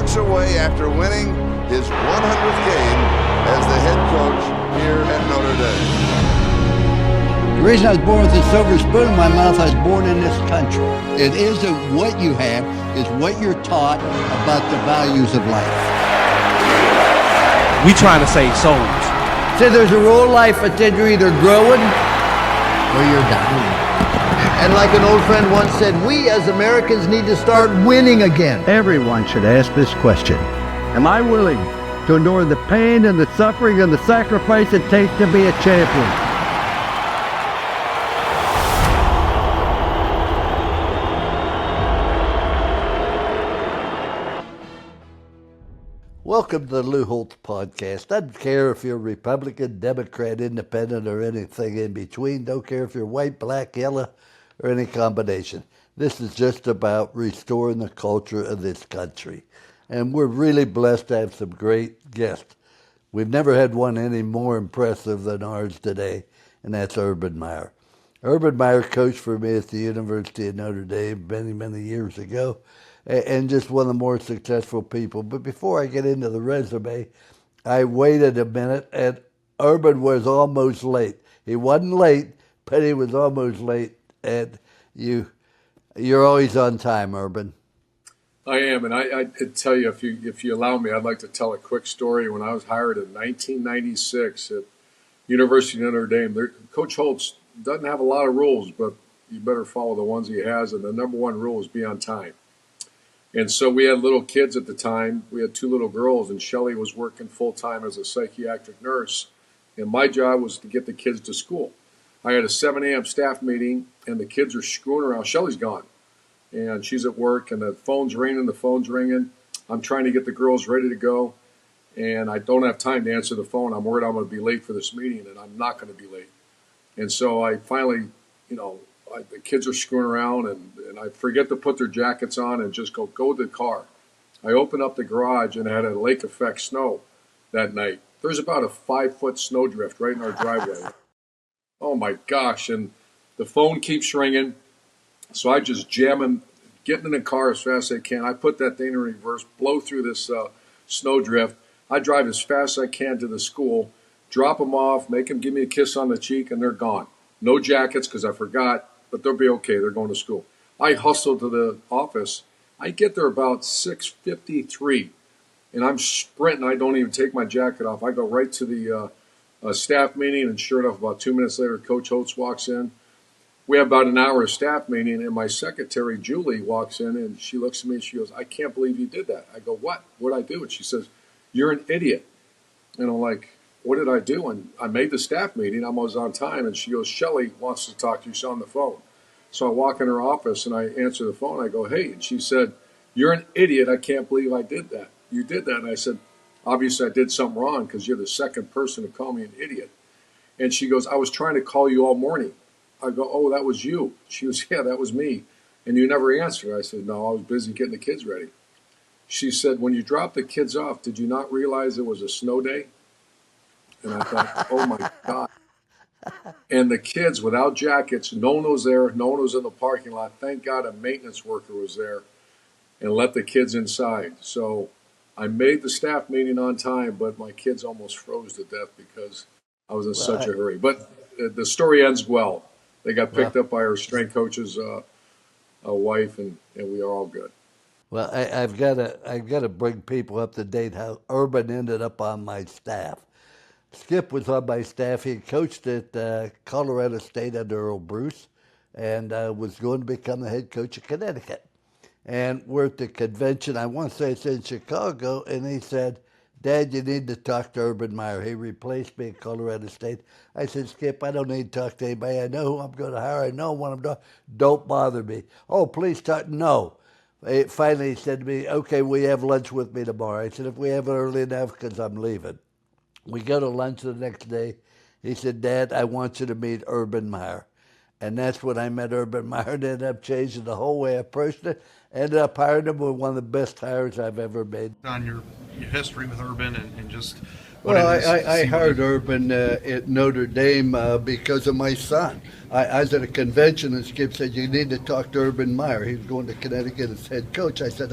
walks away after winning his 100th game as the head coach here at Notre Dame. The reason I was born with a silver spoon in my mouth, I was born in this country. It isn't what you have, it's what you're taught about the values of life. We trying to save souls. So there's a rule in life that said you're either growing or you're dying. And like an old friend once said, we as Americans need to start winning again. Everyone should ask this question. Am I willing to endure the pain and the suffering and the sacrifice it takes to be a champion? Welcome to the Lou Holtz Podcast. I don't care if you're Republican, Democrat, Independent, or anything in between. Don't care if you're white, black, yellow, or any combination. This is just about restoring the culture of this country. And we're really blessed to have some great guests. We've never had one any more impressive than ours today, and that's Urban Meyer. Urban Meyer coached for me at the University of Notre Dame many, many years ago, and just one of the more successful people. But before I get into the resume, I waited a minute, and Urban was almost late. He wasn't late, but he was almost late. And you're always on time, Urban. I am, and I tell you, if you allow me, I'd like to tell a quick story. When I was hired in 1996 at University of Notre Dame, Coach Holtz doesn't have a lot of rules, but you better follow the ones he has, and the number one rule is be on time. And so we had little kids at the time. We had two little girls, and Shelley was working full-time as a psychiatric nurse, and my job was to get the kids to school. I had a 7 a.m. staff meeting, and the kids are screwing around. Shelley's gone, and she's at work, and the phone's ringing. I'm trying to get the girls ready to go, and I don't have time to answer the phone. I'm worried I'm going to be late for this meeting, and I'm not going to be late. And so I finally, the kids are screwing around, and I forget to put their jackets on and just go to the car. I open up the garage, and it had a lake effect snow that night. There's about a 5-foot snowdrift right in our driveway. Oh, my gosh. And the phone keeps ringing. So I just getting in the car as fast as I can. I put that thing in reverse, blow through this snowdrift. I drive as fast as I can to the school, drop them off, make them give me a kiss on the cheek, and they're gone. No jackets because I forgot, but they'll be okay. They're going to school. I hustle to the office. I get there about 6:53, and I'm sprinting. I don't even take my jacket off. I go right to the staff meeting, and sure enough, about 2 minutes later, Coach Holtz walks in. We have about an hour of staff meeting, and my secretary, Julie, walks in, and she looks at me, and she goes, I can't believe you did that. I go, what? What'd I do? And she says, you're an idiot. And I'm like, what did I do? And I made the staff meeting. I was on time, and she goes, Shelley wants to talk to you. She's on the phone. So I walk in her office, and I answer the phone. I go, hey. And she said, you're an idiot. I can't believe I did that. You did that. And I said, obviously I did something wrong because you're the second person to call me an idiot. And she goes, I was trying to call you all morning. I go, oh, that was you. She goes, yeah, that was me. And you never answered. I said, no, I was busy getting the kids ready. She said, when you dropped the kids off, did you not realize it was a snow day? And I thought, oh, my God. And the kids without jackets, no one was there. No one was in the parking lot. Thank God a maintenance worker was there and let the kids inside. So I made the staff meeting on time, but my kids almost froze to death because I was in such a hurry. But the story ends well. They got picked up by our strength coach's wife, and we are all good. Well, I've got to bring people up to date how Urban ended up on my staff. Skip was on my staff. He coached at Colorado State under Earl Bruce and was going to become the head coach of Connecticut. And we're at the convention, I want to say it's in Chicago, and he said, Dad, you need to talk to Urban Meyer. He replaced me at Colorado State. I said, Skip, I don't need to talk to anybody. I know who I'm going to hire. I know what I'm doing. Don't bother me. Oh, please talk. No. Finally, he said to me, okay, will you have lunch with me tomorrow? I said, if we have it early enough, because I'm leaving. We go to lunch the next day. He said, Dad, I want you to meet Urban Meyer. And that's when I met Urban Meyer and ended up changing the whole way I approached it. Ended up hiring him with one of the best hires I've ever made. On your history with Urban and just... Well, I hired Urban at Notre Dame because of my son. I was at a convention and Skip said, you need to talk to Urban Meyer. He was going to Connecticut as head coach. I said,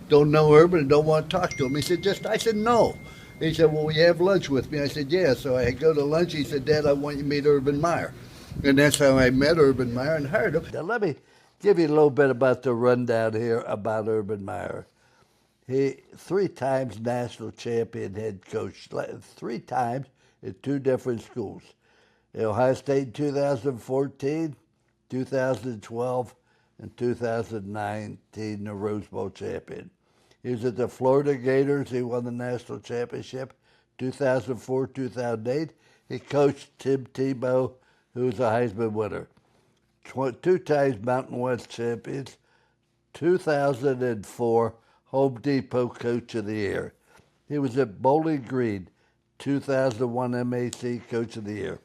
don't know Urban and don't want to talk to him. He said, I said, no. He said, well, will you have lunch with me? I said, yeah. So I go to lunch. He said, Dad, I want you to meet Urban Meyer. And that's how I met Urban Meyer and hired him. Now, let me give you a little bit about the rundown here about Urban Meyer. He 3 times national champion head coach, 3 times in 2 different schools. Ohio State in 2014, 2012, and 2019, the Rose Bowl champion. He was at the Florida Gators. He won the national championship 2004, 2008. He coached Tim Tebow, who was a Heisman winner. 2 times Mountain West champions, 2004 Home Depot Coach of the Year. He was at Bowling Green, 2001 MAC Coach of the Year.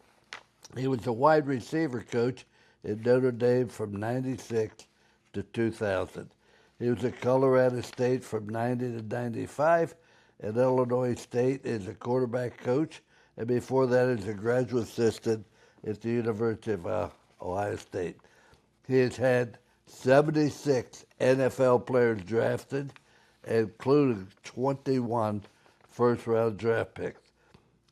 He was a wide receiver coach at Notre Dame from 96 to 2000. He was at Colorado State from 90 to 95, at Illinois State as a quarterback coach, and before that as a graduate assistant at the University of Ohio State. He has had 76 NFL players drafted, including 21 first-round draft picks.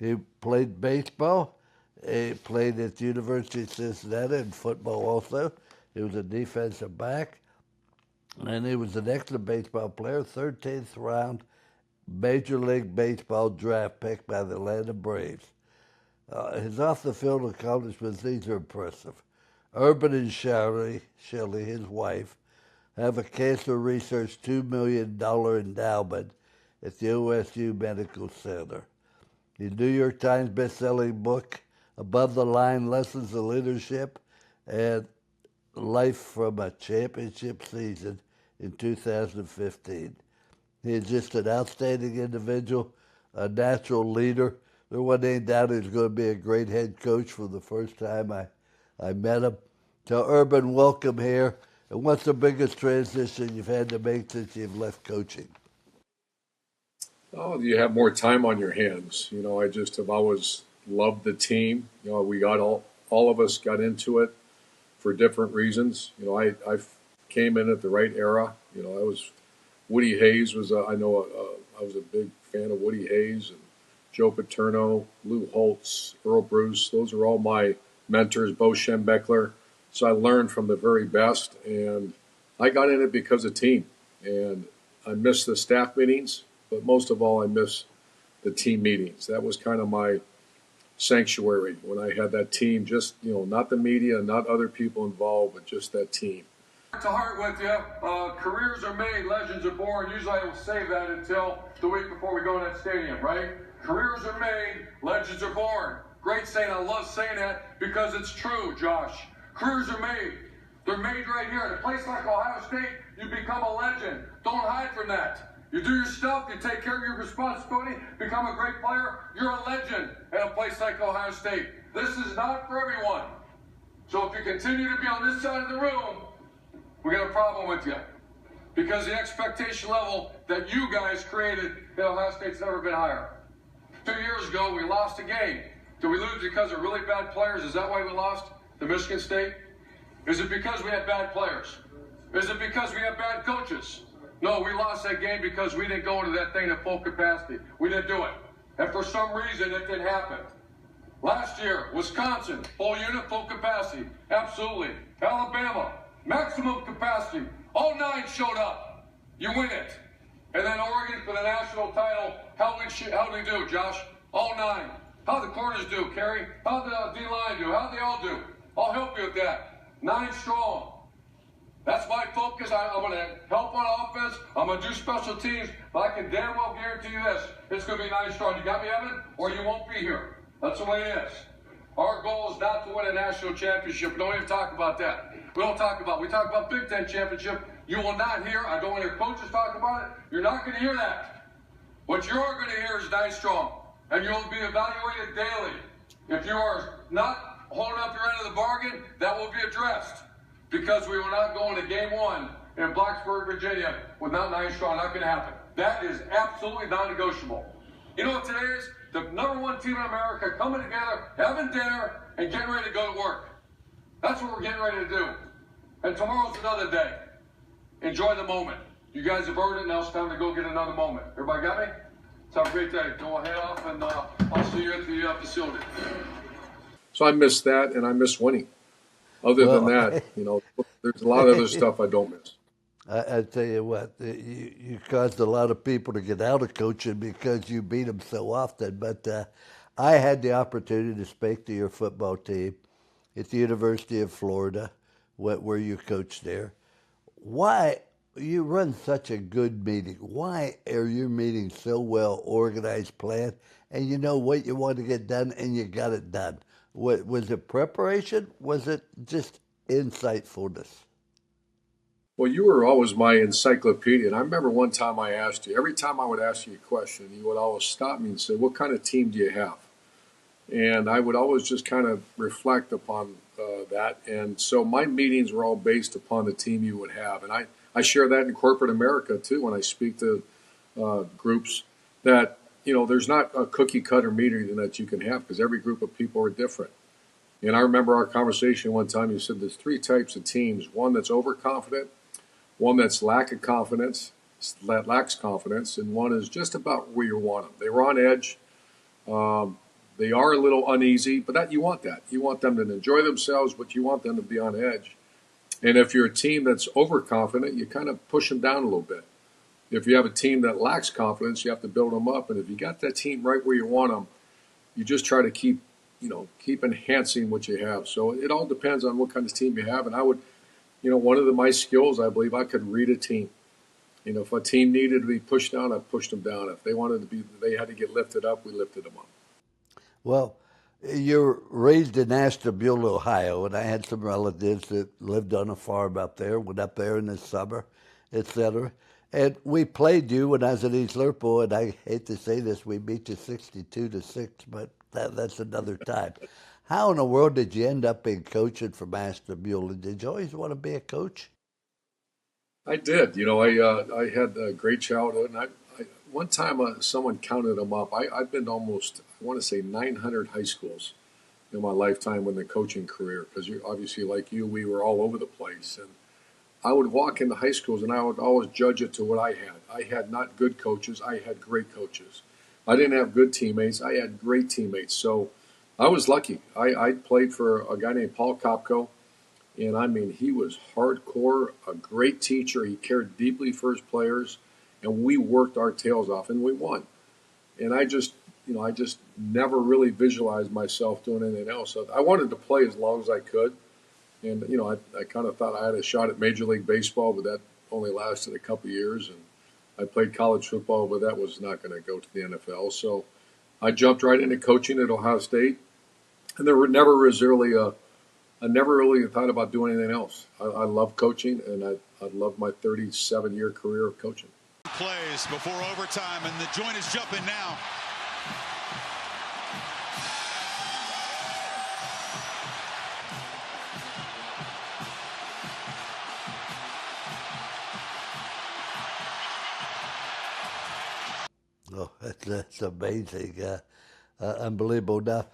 He played baseball. He played at the University of Cincinnati in football also. He was a defensive back. And he was an excellent baseball player, 13th round Major League Baseball draft pick by the Atlanta Braves. His off-the-field accomplishments, these are impressive. Urban and Shelley, his wife, have a cancer research $2 million endowment at the OSU Medical Center. The New York Times best-selling book, Above the Line, Lessons of Leadership and Life from a Championship Season in 2015. He is just an outstanding individual, a natural leader. There wasn't any doubt he was going to be a great head coach from the first time I met him. So Urban, welcome here. And what's the biggest transition you've had to make since you've left coaching? Oh, you have more time on your hands. I just have always loved the team. We got all of us got into it for different reasons. I came in at the right era. Woody Hayes was I was a big fan of Woody Hayes and Joe Paterno, Lou Holtz, Earl Bruce. Those are all my mentors, Bo Schembechler. So I learned from the very best, and I got in it because of team. And I miss the staff meetings, but most of all, I miss the team meetings. That was kind of my sanctuary when I had that team, just, not the media, not other people involved, but just that team. To heart with you, careers are made, legends are born. Usually I will save that until the week before we go in that stadium, right? Careers are made, legends are born. Great saying, I love saying that because it's true, Josh. Careers are made. They're made right here. In a place like Ohio State, you become a legend. Don't hide from that. You do your stuff, you take care of your responsibility, become a great player, you're a legend at a place like Ohio State. This is not for everyone. So if you continue to be on this side of the room, we got a problem with you. Because the expectation level that you guys created at Ohio State's never been higher. 2 years ago, we lost a game. Did we lose because of really bad players? Is that why we lost to Michigan State? Is it because we had bad players? Is it because we have bad coaches? No, we lost that game because we didn't go into that thing at full capacity. We didn't do it. And for some reason, it didn't happen. Last year, Wisconsin, full unit, full capacity. Absolutely. Alabama, maximum capacity. All 9 showed up. You win it. And then Oregon for the national title. How do we do, Josh? All 9. How the corners do, Kerry? How the D-line do? How they all do? I'll help you with that. 9 strong. That's my focus. I'm going to help on offense. I'm going to do special teams. But I can damn well guarantee you this. It's going to be 9 strong. You got me, Evan? Or you won't be here. That's the way it is. Our goal is not to win a national championship. We don't even talk about that. We talk about Big Ten championship. You will not hear. I don't want to hear coaches talk about it. You're not going to hear that. What you are going to hear is 9 strong. And you'll be evaluated daily. If you are not holding up your end of the bargain, that will be addressed. Because we will not go into game 1 in Blacksburg, Virginia without 9 strong. Not going to happen. That is absolutely non-negotiable. You know what today is? The #1 team in America coming together, having dinner, and getting ready to go to work. That's what we're getting ready to do. And tomorrow's another day. Enjoy the moment. You guys have earned it. Now it's time to go get another moment. Everybody got me? Have a great day. Go ahead off, and I'll see you at the facility. So I miss that, and I miss winning. Other than that, there's a lot of other stuff I don't miss. I tell you what, you caused a lot of people to get out of coaching because you beat them so often. But I had the opportunity to speak to your football team at the University of Florida, where you coached there. Why you run such a good meeting? Why are your meetings so well organized, planned, and you know what you want to get done, and you got it done? Was it preparation? Was it just insightfulness? Well, you were always my encyclopedia. And I remember one time I asked you, every time I would ask you a question, you would always stop me and say, what kind of team do you have? And I would always just kind of reflect upon that. And so my meetings were all based upon the team you would have. And I share that in corporate America, too, when I speak to groups that, there's not a cookie cutter meeting that you can have because every group of people are different. And I remember our conversation one time, you said there's three types of teams, one that's overconfident, one that's lacks confidence, and one is just about where you want them. They were on edge. They are a little uneasy, but that you want that. You want them to enjoy themselves, but you want them to be on edge. And if you're a team that's overconfident, you kind of push them down a little bit. If you have a team that lacks confidence, you have to build them up. And if you got that team right where you want them, you just try to keep enhancing what you have. So it all depends on what kind of team you have. And I would, one of my skills, I believe, I could read a team. If a team needed to be pushed down, I pushed them down. If they had to get lifted up, we lifted them up. Well, you're raised in Ashtabula, Ohio, and I had some relatives that lived on a farm up there, went up there in the summer, etc. And we played you when I was at East Lurpo, and I hate to say this, we beat you 62-6, but that's another time. How in the world did you end up in coaching from Ashtabula? Did you always want to be a coach? I did. I had a great childhood, and one time someone counted them up. I've been to almost, I want to say 900 high schools in my lifetime in the coaching career, because obviously, like you, we were all over the place. And I would walk into high schools, and I would always judge it to what I had. I had not good coaches. I had great coaches. I didn't have good teammates. I had great teammates. So I was lucky. I played for a guy named Paul Kopko, and he was hardcore, a great teacher. He cared deeply for his players, and we worked our tails off, and we won. And I just never really visualized myself doing anything else. So I wanted to play as long as I could. And, I kind of thought I had a shot at Major League Baseball, but that only lasted a couple of years. And I played college football, but that was not going to go to the NFL. So I jumped right into coaching at Ohio State. And I never really thought about doing anything else. I love coaching, and I love my 37-year career of coaching. Plays before overtime, and the joint is jumping now. Oh, that's amazing. Unbelievable. Now,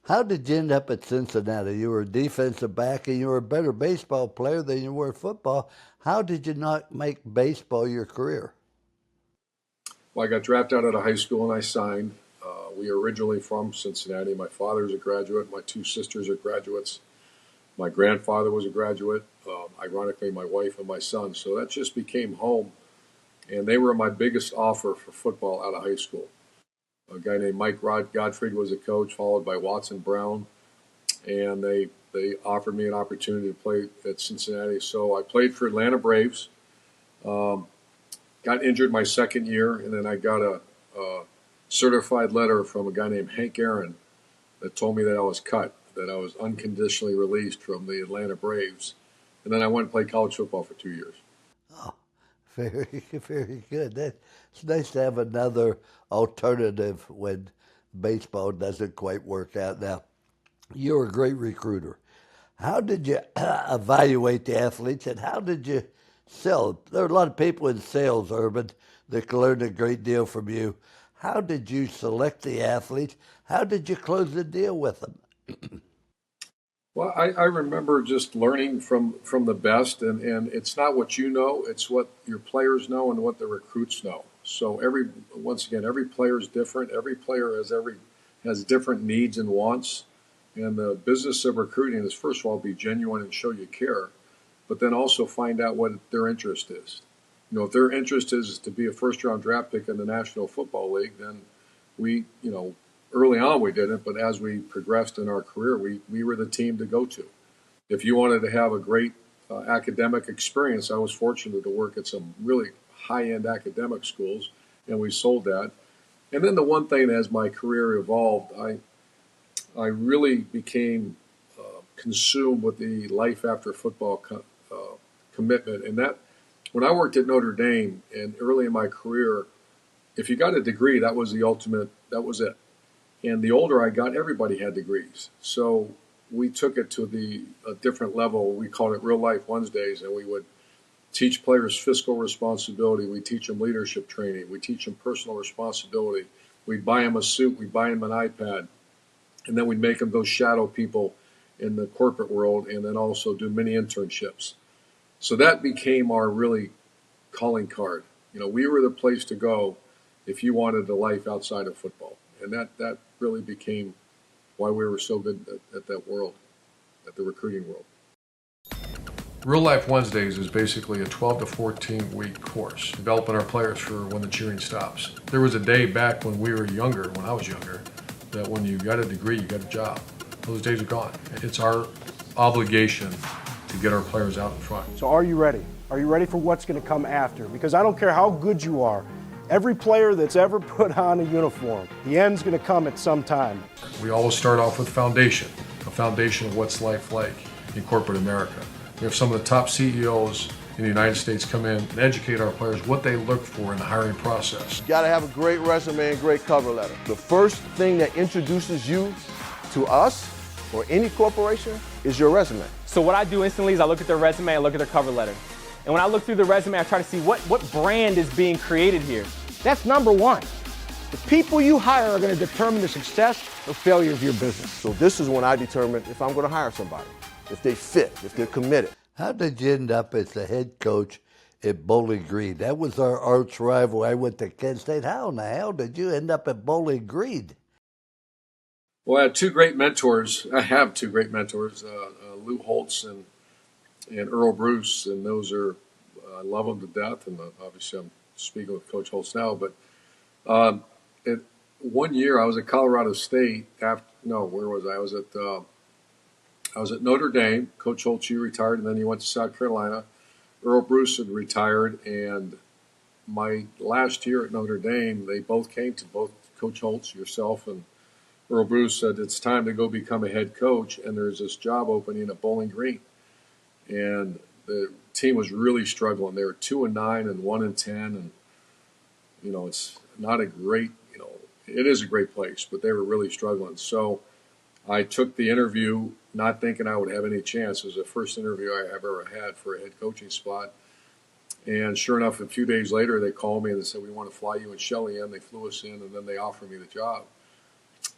how did you end up at Cincinnati? You were a defensive back, and you were a better baseball player than you were football. How did you not make baseball your career? Well, I got drafted out of high school, and I signed. We are originally from Cincinnati. My father's a graduate. My two sisters are graduates. My grandfather was a graduate. Ironically, my wife and my son. So that just became home. And they were my biggest offer for football out of high school. A guy named Mike Godfrey was a coach, followed by Watson Brown. And they offered me an opportunity to play at Cincinnati. So I played for Atlanta Braves. Got injured my second year, and then I got a certified letter from a guy named Hank Aaron that told me that I was cut, that I was unconditionally released from the Atlanta Braves. And then I went and played college football for 2 years. Oh, very, very good. It's nice to have another alternative when baseball doesn't quite work out. Now, you're a great recruiter. How did you evaluate the athletes, and how did you sell? There are a lot of people in sales, Urban, that can learn a great deal from you. How did you select the athletes? How did you close the deal with them? Well, I remember just learning from the best, and it's not what you know, it's what your players know and what the recruits know. So once again, every player is different. Every player has different needs and wants. And the business of recruiting is, first of all, be genuine and show you care, but then also find out what their interest is. You know, if their interest is to be a first-round draft pick in the National Football League, then early on we didn't, but as we progressed in our career, we were the team to go to. If you wanted to have a great academic experience, I was fortunate to work at some really high-end academic schools, and we sold that. And then the one thing, as my career evolved, I really became consumed with the life after football commitment. And that, when I worked at Notre Dame and early in my career, if you got a degree, that was the ultimate, that was it. And the older I got, everybody had degrees. So we took it to a different level. We called it Real Life Wednesdays, and we would teach players fiscal responsibility. We teach them leadership training. We teach them personal responsibility. We'd buy them a suit. We'd buy them an iPad. And then we'd make them go shadow people in the corporate world and then also do mini internships. So that became our really calling card. You know, we were the place to go if you wanted a life outside of football. And that really became why we were so good at that world, at the recruiting world. Real Life Wednesdays is basically a 12 to 14 week course, developing our players for when the cheering stops. There was a day back when we were younger, when I was younger, that when you got a degree, you got a job. Those days are gone. It's our obligation to get our players out in front. So are you ready? Are you ready for what's going to come after? Because I don't care how good you are, every player that's ever put on a uniform, the end's going to come at some time. We always start off with a foundation of what's life like in corporate America. We have some of the top CEOs in the United States come in and educate our players what they look for in the hiring process. You gotta have a great resume and great cover letter. The first thing that introduces you to us or any corporation is your resume. So what I do instantly is I look at their resume, I look at their cover letter. And when I look through the resume, I try to see what brand is being created here. That's number one. The people you hire are going to determine the success or failure of your business. So this is when I determine if I'm going to hire somebody, if they fit, if they're committed. How did you end up as the head coach at Bowling Green? That was our arch rival. I went to Kent State. How in the hell did you end up at Bowling Green? Well, I had two great mentors. I have two great mentors, Lou Holtz and Earl Bruce, and those are, I love them to death, and obviously I'm speaking with Coach Holtz now, but one year I was at Colorado State. Where was I? I was at Notre Dame. Coach Holtz, you retired, and then you went to South Carolina. Earl Bruce had retired, and my last year at Notre Dame, they both came to both Coach Holtz, yourself, and Earl Bruce said, it's time to go become a head coach, and there's this job opening at Bowling Green. And the team was really struggling. They were 2-9 and 1-10, and it's not a great, it is a great place, but they were really struggling. So I took the interview, not thinking I would have any chance. It was the first interview I ever had for a head coaching spot. And sure enough, a few days later, they called me and they said, we want to fly you and Shelley in. They flew us in, and then they offered me the job.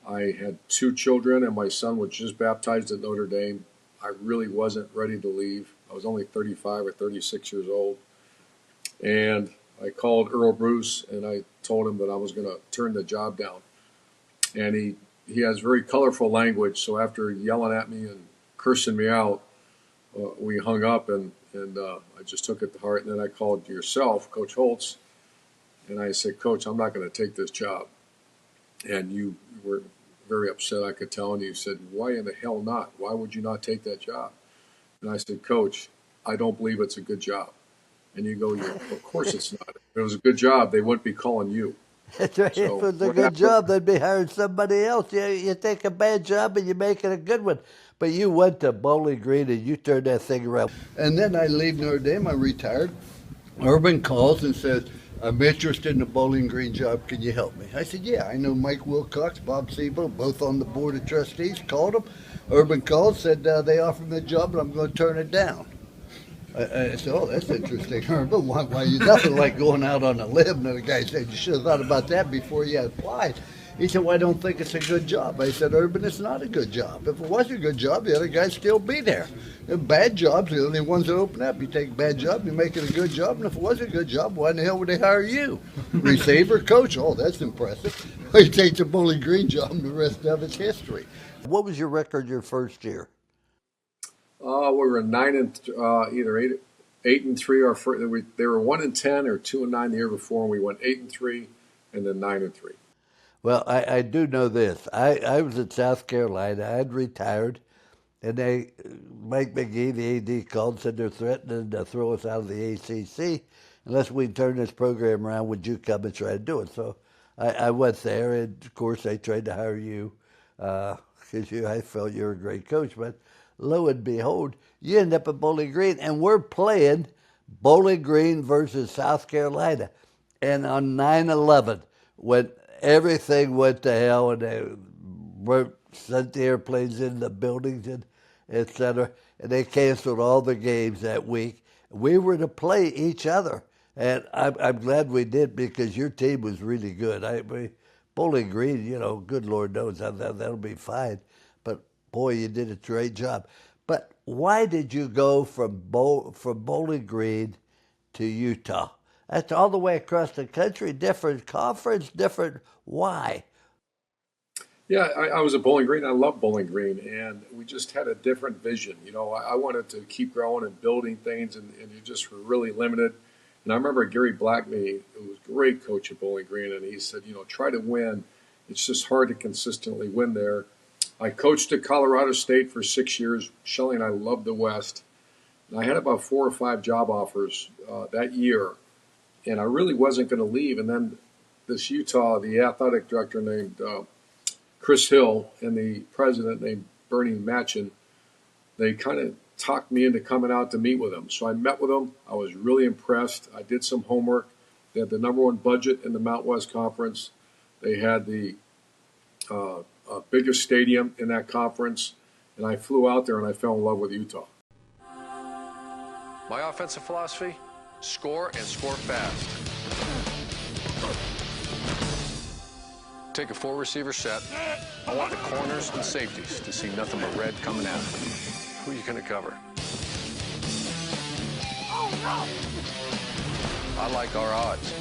I had two children, and my son was just baptized at Notre Dame. I really wasn't ready to leave. I was only 35 or 36 years old. And I called Earl Bruce, and I told him that I was going to turn the job down. And he has very colorful language, so after yelling at me and cursing me out, we hung up, and I just took it to heart. And then I called yourself, Coach Holtz, and I said, Coach, I'm not going to take this job. And you were very upset, I could tell, and you said, why in the hell not? Why would you not take that job? And I said, Coach, I don't believe it's a good job. And you go, of course it's not. If it was a good job, they wouldn't be calling you. That's right. So if it was a good job, they'd be hiring somebody else. You take a bad job and you make it a good one. But you went to Bowling Green and you turned that thing around. And then I leave Notre Dame. I retired. Urban calls and says, I'm interested in the Bowling Green job. Can you help me? I said, yeah. I know Mike Wilcox, Bob Siebel, both on the board of trustees. Called them. Urban called, said they offered me the job, but I'm going to turn it down. I said, oh, that's interesting, Urban. Why you nothing like going out on a limb? And the guy said, you should have thought about that before you applied. He said, well, I don't think it's a good job. I said, Urban, it's not a good job. If it was a good job, the other guys still be there. The bad jobs are the only ones that open up. You take a bad job, you make it a good job, and if it was a good job, why in the hell would they hire you? Receiver, coach, oh, that's impressive. You take the Bowling Green job, and the rest of it's history. What was your record your first year? We were either 8-3, or they were 1-10 or 2-9 the year before, and we went 8-3 and then 9-3. Well, I do know this. I was at South Carolina. I'd retired, and Mike McGee, the AD, called and said they're threatening to throw us out of the ACC unless we turn this program around. Would you come and try to do it? So I went there, and of course they tried to hire you because I felt you were a great coach. But lo and behold, you end up at Bowling Green, and we're playing Bowling Green versus South Carolina. And on 9/11, when everything went to hell and they sent the airplanes in the buildings and et cetera, and they canceled all the games that week, we were to play each other. And I'm glad we did because your team was really good. Bowling Green, good Lord knows that'll be fine. But, boy, you did a great job. But why did you go from Bowling Green to Utah? That's all the way across the country, different conference, different. Why? Yeah, I was at Bowling Green. I love Bowling Green, and we just had a different vision. I wanted to keep growing and building things, and you just were really limited. And I remember Gary Blackney, who was a great coach at Bowling Green, and he said, try to win. It's just hard to consistently win there. I coached at Colorado State for 6 years. Shelley and I loved the West. And I had about 4 or 5 job offers that year, and I really wasn't going to leave. And then this Utah, the athletic director named Chris Hill and the president named Bernie Matchin, they kind of talked me into coming out to meet with them. So I met with them. I was really impressed. I did some homework. They had the #1 budget in the Mountain West Conference. They had the biggest stadium in that conference. And I flew out there and I fell in love with Utah. My offensive philosophy, score and score fast. Take a 4-receiver set. I want the corners and safeties to see nothing but red coming at them. Who are you going to cover? Oh, no! I like our odds.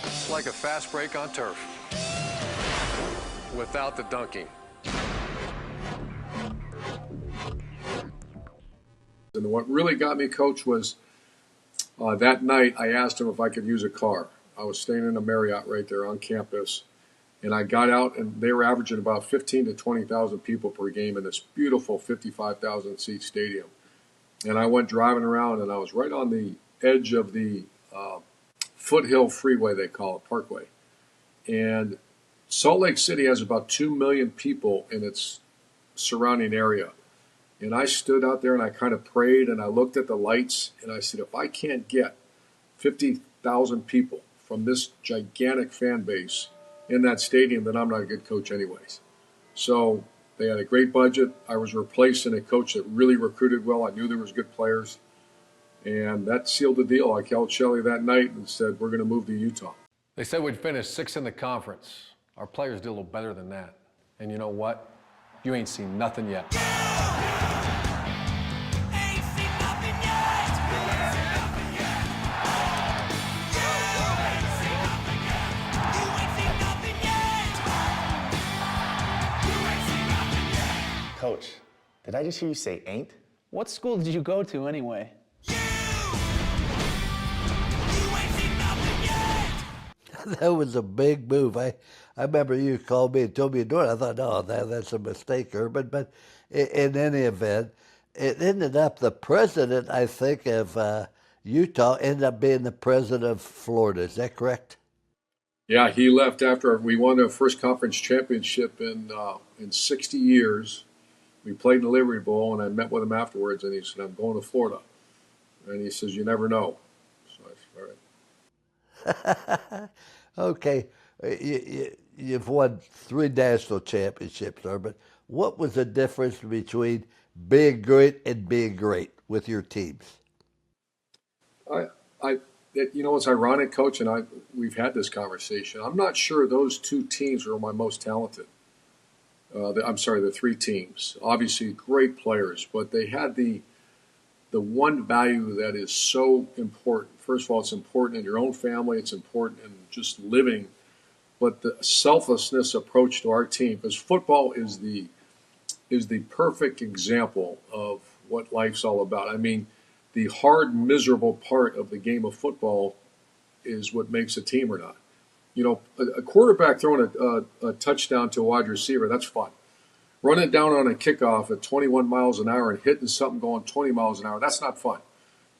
It's like a fast break on turf. Without the dunking. And what really got me, Coach, was that night I asked him if I could use a car. I was staying in a Marriott right there on campus. And I got out, and they were averaging about 15 to 20,000 people per game in this beautiful 55,000-seat stadium. And I went driving around, and I was right on the edge of the Foothill Freeway, they call it, Parkway. And Salt Lake City has about 2 million people in its surrounding area. And I stood out there, and I kind of prayed, and I looked at the lights, and I said, if I can't get 50,000 people from this gigantic fan base in that stadium, then I'm not a good coach anyways. So they had a great budget. I was replacing a coach that really recruited well. I knew there was good players. And that sealed the deal. I called Shelley that night and said, we're going to move to Utah. They said we'd finish 6th in the conference. Our players did a little better than that. And you know what? You ain't seen nothing yet. Coach, did I just hear you say ain't? What school did you go to anyway? That was a big move. I remember you called me and told me to do it. I thought, no, that's a mistake, Urban. But in any event, it ended up the president, I think, of Utah ended up being the president of Florida. Is that correct? Yeah, he left after we won our first conference championship in 60 years. We played in the Liberty Bowl, and I met with him afterwards, and he said, I'm going to Florida. And he says, you never know. So I said, all right. Okay. You've won 3 national championships, Urban. What was the difference between being great and being great with your teams? You know, it's ironic, Coach, and we've had this conversation. I'm not sure those two teams were my most talented. The three teams. Obviously, great players, but they had the one value that is so important. First of all, it's important in your own family. It's important in just living. But the selflessness approach to our team, because football is the perfect example of what life's all about. I mean, the hard, miserable part of the game of football is what makes a team or not. You know, a quarterback throwing a touchdown to a wide receiver, that's fun. Running down on a kickoff at 21 miles an hour and hitting something going 20 miles an hour, that's not fun.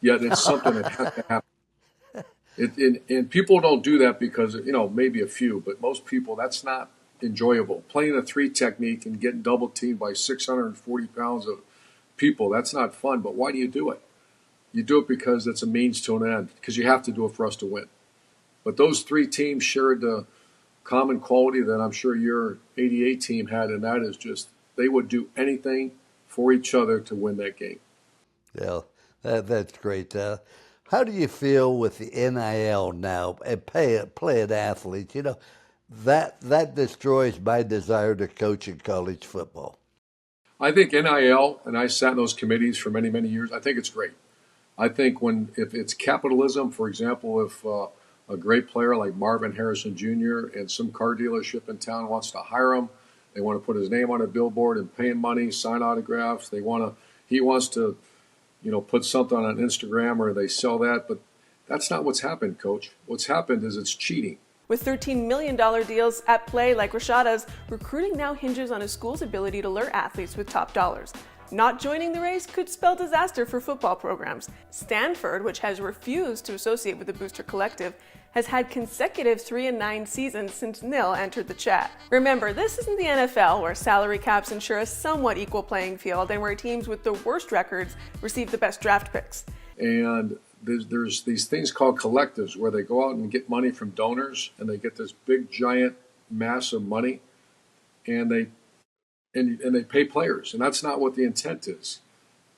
Yet it's something that has to happen. And people don't do that because, you know, maybe a few, but most people, that's not enjoyable. Playing a 3 technique and getting double teamed by 640 pounds of people, that's not fun. But why do you do it? You do it because it's a means to an end, because you have to do it for us to win. But those 3 teams shared the common quality that I'm sure your 88 team had, and that is just they would do anything for each other to win that game. Yeah, that's great. How do you feel with the NIL now and playing athletes? You know, that destroys my desire to coach in college football. I think NIL, and I sat in those committees for many, many years, I think it's great. I think if it's capitalism, for example, if a great player like Marvin Harrison Jr. and some car dealership in town wants to hire him, they want to put his name on a billboard and pay him money, sign autographs. He wants to, you know, put something on Instagram or they sell that. But that's not what's happened, Coach. What's happened is it's cheating. With $13 million deals at play like Rashada's, recruiting now hinges on a school's ability to lure athletes with top dollars. Not joining the race could spell disaster for football programs. Stanford, which has refused to associate with the Booster Collective, has had consecutive 3-9 seasons since Nil entered the chat. Remember, this isn't the NFL, where salary caps ensure a somewhat equal playing field and where teams with the worst records receive the best draft picks. And there's these things called collectives where they go out and get money from donors, and they get this big, giant mass of money, and they pay players, and that's not what the intent is.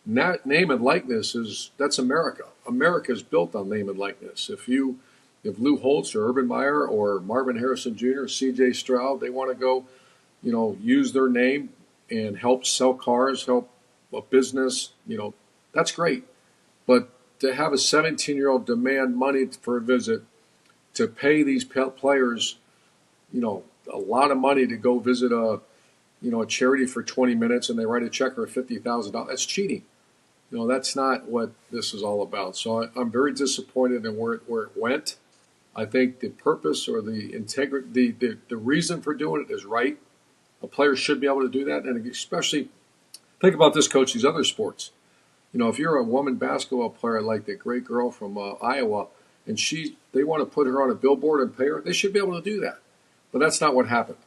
Name and likeness that's America. America is built on name and likeness. If Lou Holtz or Urban Meyer or Marvin Harrison Jr., C.J. Stroud, they want to go, you know, use their name and help sell cars, help a business, you know, that's great. But to have a 17-year-old demand money for a visit, to pay these players, you know, a lot of money to go visit a charity for 20 minutes and they write a check for $50,000, that's cheating. You know, that's not what this is all about. So I'm very disappointed in where it went. I think the purpose or the integrity, the reason for doing it is right. A player should be able to do that, and especially think about this, Coach. These other sports, you know, if you're a woman basketball player like the great girl from Iowa, and they want to put her on a billboard and pay her, they should be able to do that. But that's not what happened.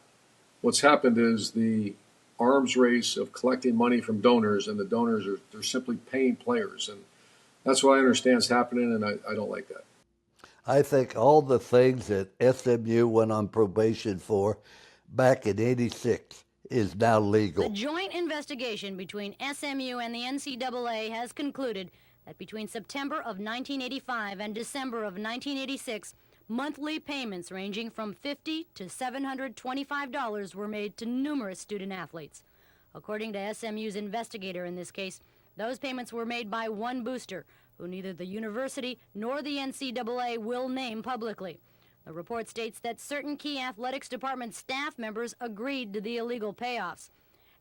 What's happened is the arms race of collecting money from donors, and the donors they're simply paying players, and that's what I understand is happening, and I don't like that. I think all the things that SMU went on probation for back in '86 is now legal. The joint investigation between SMU and the NCAA has concluded that between September of 1985 and December of 1986, monthly payments ranging from $50 to $725 were made to numerous student athletes. According to SMU's investigator in this case, those payments were made by one booster, who neither the university nor the NCAA will name publicly. The report states that certain key athletics department staff members agreed to the illegal payoffs.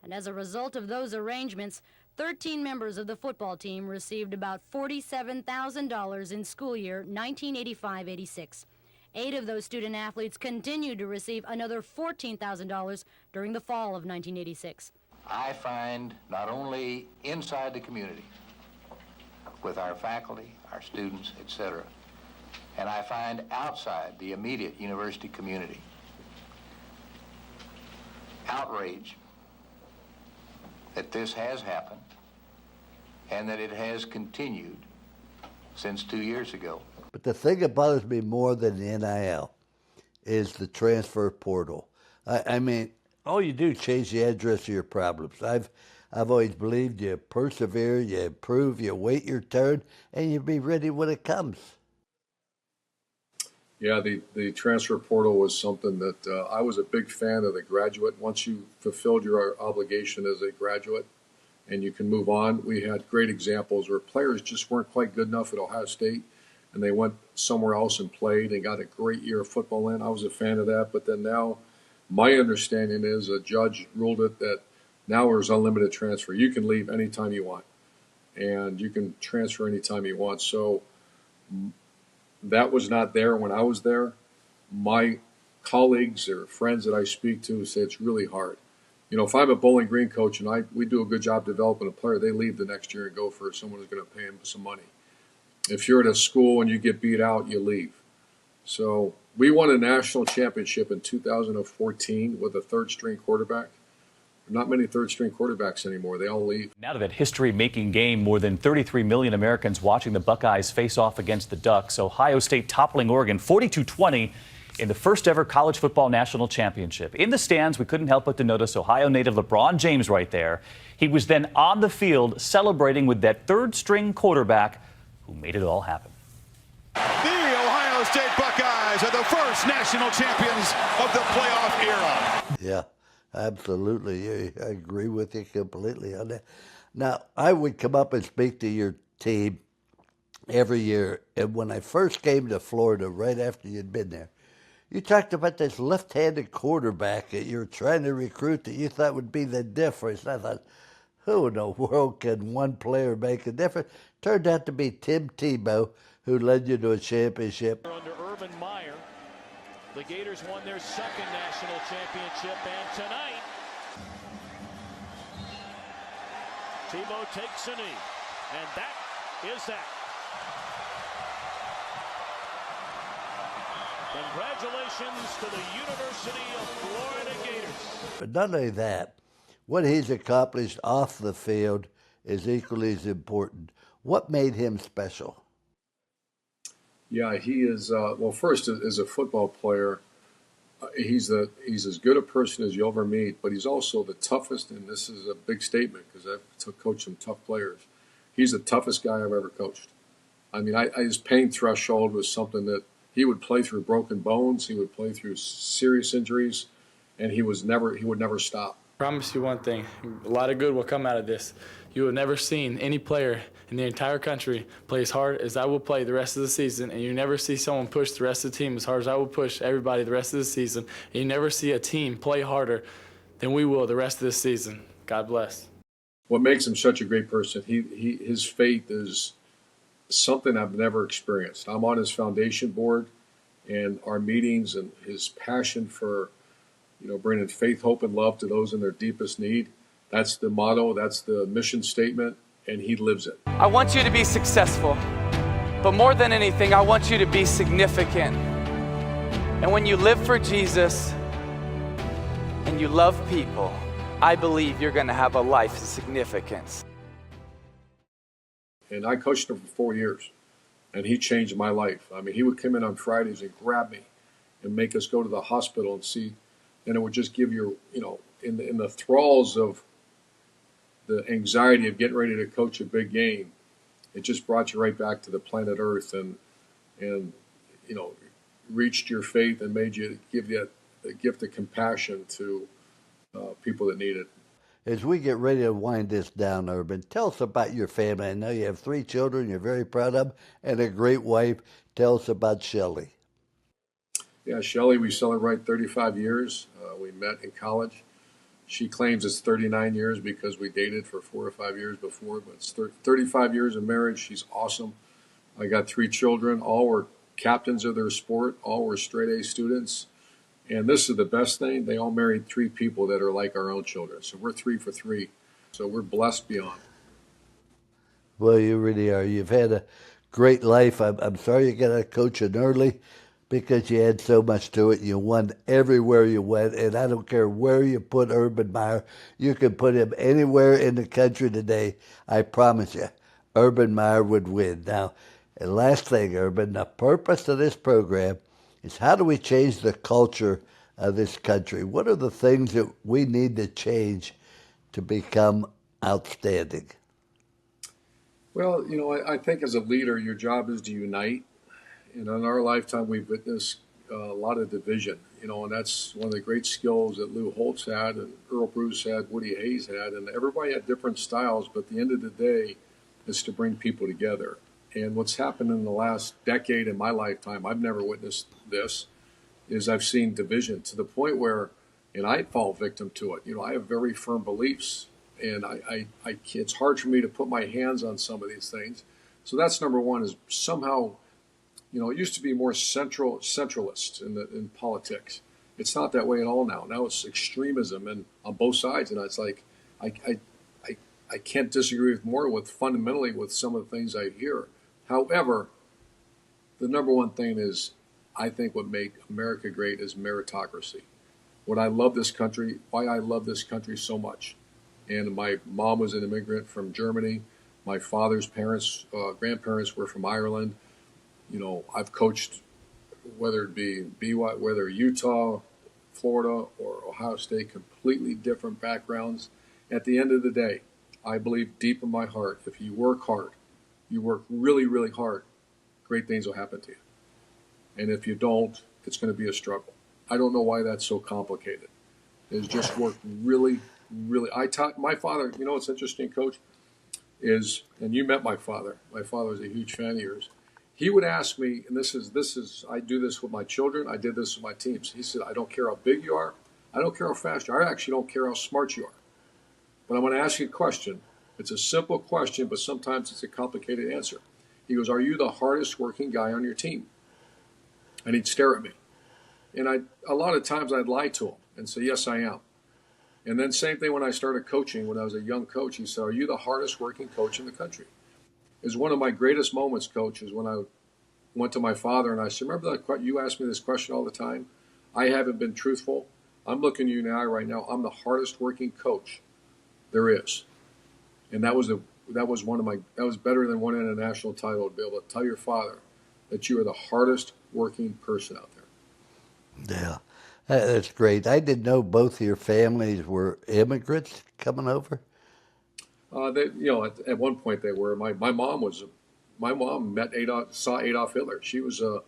And as a result of those arrangements, 13 members of the football team received about $47,000 in school year 1985-86. 8 of those student athletes continued to receive another $14,000 during the fall of 1986. I find not only inside the community, with our faculty, our students, etc., and I find outside the immediate university community outrage that this has happened and that it has continued since 2 years ago. But the thing that bothers me more than the NIL is the transfer portal. I mean, all you do is change the address of your problems. I've always believed you persevere, you improve, you wait your turn, and you be ready when it comes. Yeah, the transfer portal was something that I was a big fan of the graduate. Once you fulfilled your obligation as a graduate and you can move on, we had great examples where players just weren't quite good enough at Ohio State and they went somewhere else and played and got a great year of football in. I was a fan of that. But then now my understanding is a judge ruled it that now there's unlimited transfer. You can leave anytime you want and you can transfer anytime you want. So that was not there when I was there. My colleagues or friends that I speak to say it's really hard. You know, if I'm a Bowling Green coach and we do a good job developing a player, they leave the next year and go for someone who's going to pay them some money. If you're at a school and you get beat out, you leave. So we won a national championship in 2014 with a third-string quarterback. Not many third-string quarterbacks anymore. They all leave. Now to that history-making game, more than 33 million Americans watching the Buckeyes face off against the Ducks. Ohio State toppling Oregon 42-20 in the first-ever college football national championship. In the stands, we couldn't help but to notice Ohio native LeBron James right there. He was then on the field celebrating with that third-string quarterback who made it all happen. The Ohio State Buckeyes are the first national champions of the playoff era. Yeah. Absolutely. I agree with you completely on that. Now, I would come up and speak to your team every year. And when I first came to Florida, right after you'd been there, you talked about this left-handed quarterback that you were trying to recruit that you thought would be the difference. And I thought, who in the world can one player make a difference? Turned out to be Tim Tebow, who led you to a championship. Under Urban Meyer, the Gators won their second national championship, and tonight, Tebow takes a knee, and that is that. Congratulations to the University of Florida Gators. But not only that, what he's accomplished off the field is equally as important. What made him special? Yeah, he is. Well, first, as a football player, he's as good a person as you'll ever meet. But he's also the toughest, and this is a big statement because I've coached some tough players. He's the toughest guy I've ever coached. I mean, his pain threshold was something that he would play through broken bones, he would play through serious injuries, and he would never stop. I promise you one thing: a lot of good will come out of this. You have never seen any player in the entire country play as hard as I will play the rest of the season, and you never see someone push the rest of the team as hard as I will push everybody the rest of the season, and you never see a team play harder than we will the rest of this season. God bless. What makes him such a great person, his faith is something I've never experienced. I'm on his foundation board, and our meetings and his passion for, bringing faith, hope, and love to those in their deepest need. That's the motto, that's the mission statement, and he lives it. I want you to be successful, but more than anything, I want you to be significant. And when you live for Jesus and you love people, I believe you're going to have a life of significance. And I coached him for 4 years, and he changed my life. I mean, he would come in on Fridays and grab me and make us go to the hospital and see, and it would just give you, in the thralls of the anxiety of getting ready to coach a big game, it just brought you right back to the planet Earth and reached your faith and made you give that gift of compassion to people that need it. As we get ready to wind this down, Urban, tell us about your family. I know you have 3 children you're very proud of and a great wife. Tell us about Shelley. Yeah, Shelley, we celebrate 35 years. We met in college. She claims it's 39 years because we dated for 4 or 5 years before, but it's 35 years of marriage. She's awesome. I got 3 children. All were captains of their sport. All were straight-A students. And this is the best thing. They all married 3 people that are like our own children. So we're 3 for 3. So we're blessed beyond. Well, you really are. You've had a great life. I'm sorry you got out of coaching early because you had so much to it. You won everywhere you went. And I don't care where you put Urban Meyer. You can put him anywhere in the country today. I promise you, Urban Meyer would win. Now, and last thing, Urban, the purpose of this program is how do we change the culture of this country? What are the things that we need to change to become outstanding? Well, I think as a leader, your job is to unite And in our lifetime, we've witnessed a lot of division, and that's one of the great skills that Lou Holtz had and Earl Bruce had, Woody Hayes had, and everybody had different styles, but at the end of the day is to bring people together. And what's happened in the last decade in my lifetime, I've never witnessed this, is I've seen division to the point where, and I fall victim to it. I have very firm beliefs, and it's hard for me to put my hands on some of these things. So that's number one, is somehow, it used to be more centralist in politics. It's not that way at all now. Now it's extremism and on both sides, and it's like I can't disagree with fundamentally with some of the things I hear. However, the number one thing is, I think what made America great is meritocracy. What I love this country, why I love this country so much. And my mom was an immigrant from Germany. My father's parents, grandparents were from Ireland. I've coached, whether it be whether Utah, Florida, or Ohio State, completely different backgrounds. At the end of the day, I believe deep in my heart, if you work hard, you work really, really hard, great things will happen to you. And if you don't, it's going to be a struggle. I don't know why that's so complicated. It's just work really, really. I taught my father, what's interesting, Coach, is, and you met my father. My father was a huge fan of yours. He would ask me, and this is, I do this with my children. I did this with my teams. He said, I don't care how big you are. I don't care how fast you are. I actually don't care how smart you are. But I'm going to ask you a question. It's a simple question, but sometimes it's a complicated answer. He goes, are you the hardest working guy on your team? And he'd stare at me. And a lot of times I'd lie to him and say, yes, I am. And then same thing when I started coaching, when I was a young coach, he said, are you the hardest working coach in the country? It was one of my greatest moments, Coach, is when I went to my father and I said, remember that you asked me this question all the time? I haven't been truthful. I'm looking at you now, right now. I'm the hardest working coach there is. And that was better than winning a national title, to be able to tell your father that you are the hardest working person out there. Yeah, that's great. I didn't know both of your families were immigrants coming over. At one point they were. My mom saw Adolf Hitler. She was a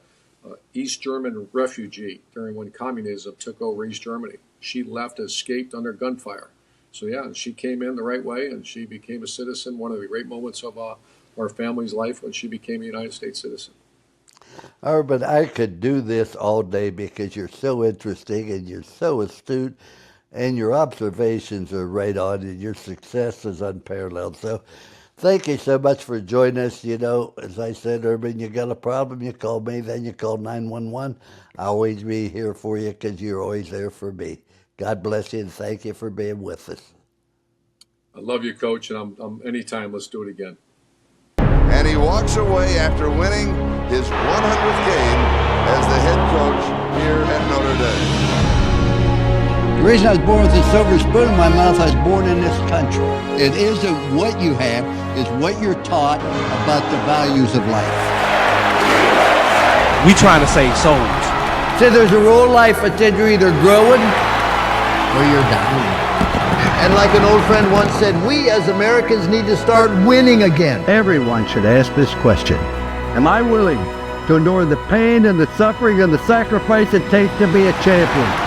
East German refugee during when communism took over East Germany. She left, escaped under gunfire. So yeah, she came in the right way, and she became a citizen. One of the great moments of our family's life when she became a United States citizen. Urban, I could do this all day because you're so interesting and you're so astute, and your observations are right on, and your success is unparalleled. So thank you so much for joining us. As I said, Urban, you got a problem, you call me, then you call 911. I'll always be here for you because you're always there for me. God bless you, and thank you for being with us. I love you, Coach, and I'm anytime. Let's do it again. And he walks away after winning his 100th game as the head coach here at Notre Dame. The reason I was born with a silver spoon in my mouth, I was born in this country. It isn't what you have, it's what you're taught about the values of life. We trying to save souls. So there's a rule in life that said you're either growing or you're dying. And like an old friend once said, we as Americans need to start winning again. Everyone should ask this question. Am I willing to endure the pain and the suffering and the sacrifice it takes to be a champion?